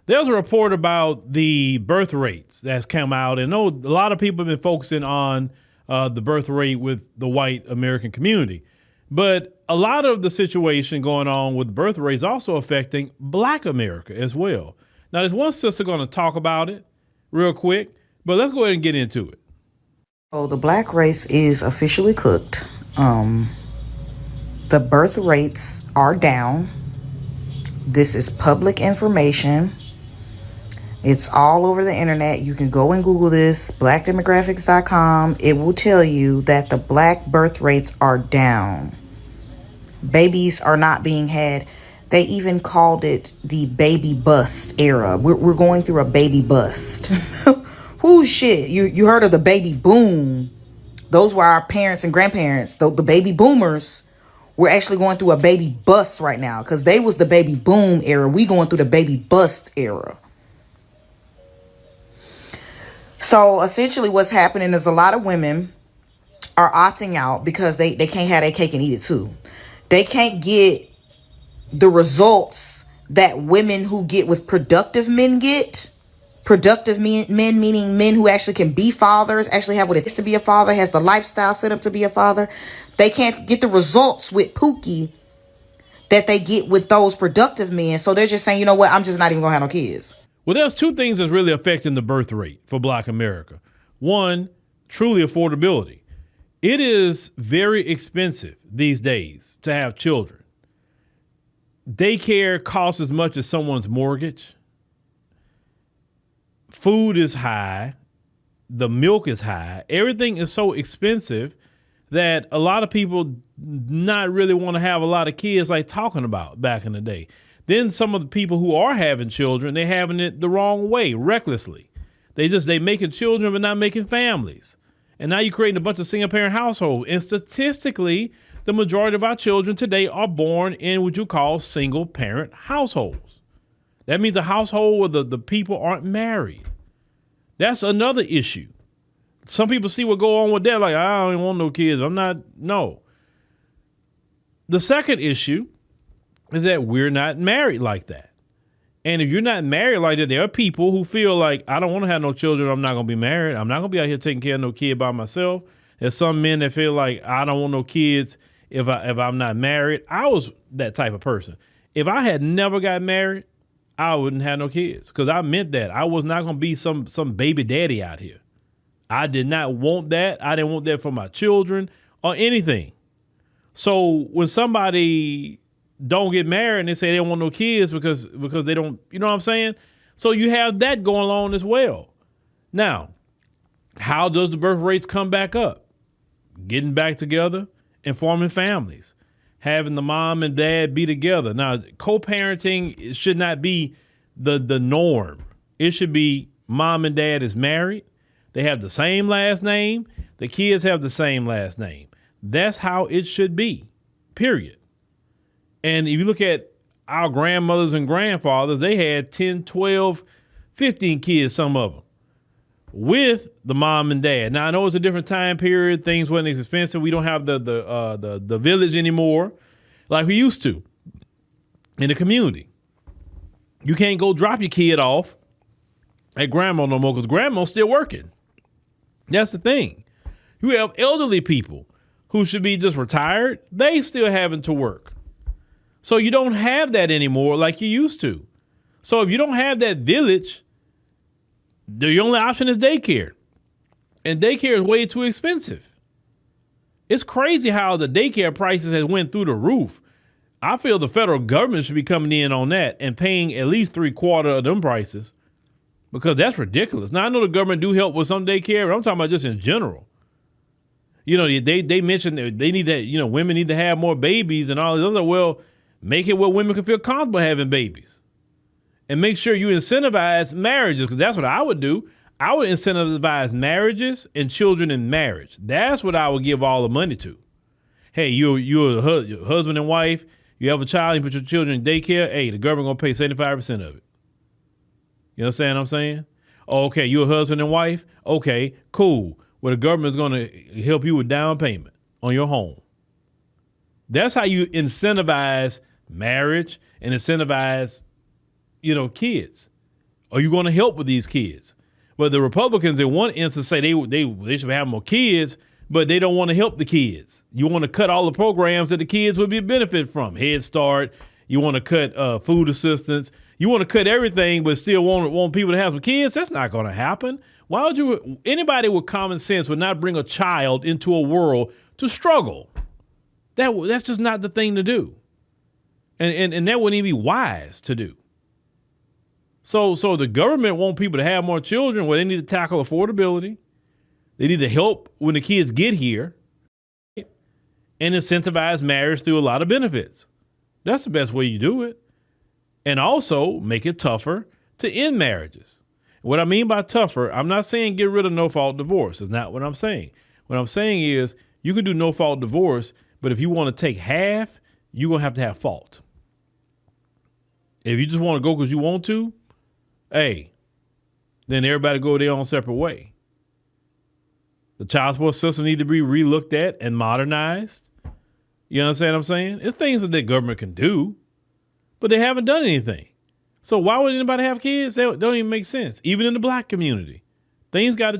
There's a report about the birth rates that's come out, and I know a lot of people have been focusing on the birth rate with the white American community. But a lot of the situation going on with birth rates also affecting Black America as well. Now, there's one sister going to talk about it real quick, but let's go ahead and get into it. So the Black race is officially cooked. The birth rates are down. This is public information. It's all over the internet. You can go and Google this, blackdemographics.com. It will tell you that the Black birth rates are down. Babies are not being had. They even called it the baby bust era. We're going through a baby bust. Whoo, shit. You heard of the baby boom. Those were our parents and grandparents. The baby boomers. We're actually going through a baby bust right now because they was the baby boom era. We going through the baby bust era. So essentially what's happening is a lot of women are opting out because they can't have their cake and eat it too. They can't get the results that women who get with productive men get. Productive men meaning men who actually can be fathers, actually have what it is to be a father, has the lifestyle set up to be a father. They can't get the results with Pookie that they get with those productive men. So they're just saying, you know what, I'm just not even gonna have no kids. Well, there's two things that's really affecting the birth rate for Black America. One, truly affordability. It is very expensive these days to have children. Daycare costs as much as someone's mortgage. Food is high. The milk is high. Everything is so expensive that a lot of people not really want to have a lot of kids like talking about back in the day. Then some of the people who are having children, they're having it the wrong way, recklessly. They making children but not making families. And now you're creating a bunch of single parent households. And statistically, the majority of our children today are born in what you call single parent households. That means a household where the people aren't married. That's another issue. Some people see what go on with that, like, I don't even want no kids. No. The second issue is that we're not married like that. And if you're not married like that, there are people who feel like, I don't want to have no children. I'm not going to be married. I'm not going to be out here taking care of no kid by myself. There's some men that feel like, I don't want no kids if I'm not married. I was that type of person. If I had never got married, I wouldn't have no kids because I meant that. I was not going to be some baby daddy out here. I did not want that. I didn't want that for my children or anything. So when somebody don't get married and they say they don't want no kids because they don't, you know what I'm saying? So you have that going on as well. Now, how does the birth rates come back up? Getting back together and forming families. Having the mom and dad be together. Now, co-parenting should not be the norm. It should be mom and dad is married. They have the same last name. The kids have the same last name. That's how it should be, period. And if you look at our grandmothers and grandfathers, they had 10, 12, 15 kids, some of them, with the mom and dad. Now, I know it's a different time period. Things weren't as expensive. We don't have the village anymore like we used to in the community. You can't go drop your kid off at grandma no more because grandma's still working. That's the thing. You have elderly people who should be just retired. They still having to work. So you don't have that anymore like you used to. So if you don't have that village, the only option is daycare. And daycare is way too expensive. It's crazy how the daycare prices have went through the roof. I feel the federal government should be coming in on that and paying at least 3/4 of them prices because that's ridiculous. Now, I know the government do help with some daycare, but I'm talking about just in general. You know, they mentioned they need that, you know, women need to have more babies and all this other. Well, make it where women can feel comfortable having babies. And make sure you incentivize marriages, because that's what I would do. I would incentivize marriages and children in marriage. That's what I would give all the money to. Hey, you're a husband and wife. You have a child, you put your children in daycare. Hey, the government going to pay 75% of it. You understand what I'm saying? Okay, you're a husband and wife. Okay, cool. Well, the government's going to help you with down payment on your home. That's how you incentivize marriage and incentivize, you know, kids. Are you going to help with these kids? But the Republicans in one instance say they should have more kids, but they don't want to help the kids. You want to cut all the programs that the kids would be benefit from. Head Start. You want to cut food assistance. You want to cut everything, but still want people to have some kids. That's not going to happen. Why would anybody with common sense would not bring a child into a world to struggle? That's just not the thing to do. And that wouldn't even be wise to do. So the government want people to have more children. Well, they need to tackle affordability. They need to help when the kids get here and incentivize marriage through a lot of benefits. That's the best way you do it. And also make it tougher to end marriages. What I mean by tougher, I'm not saying get rid of no-fault divorce. It's not what I'm saying. What I'm saying is you can do no-fault divorce, but if you want to take half, you're going to have fault. If you just want to go because you want to, hey, then everybody go their own separate way. The child support system need to be relooked at and modernized. You understand what I'm saying? It's things that the government can do, but they haven't done anything. So why would anybody have kids? That don't even make sense. Even in the black community, things got to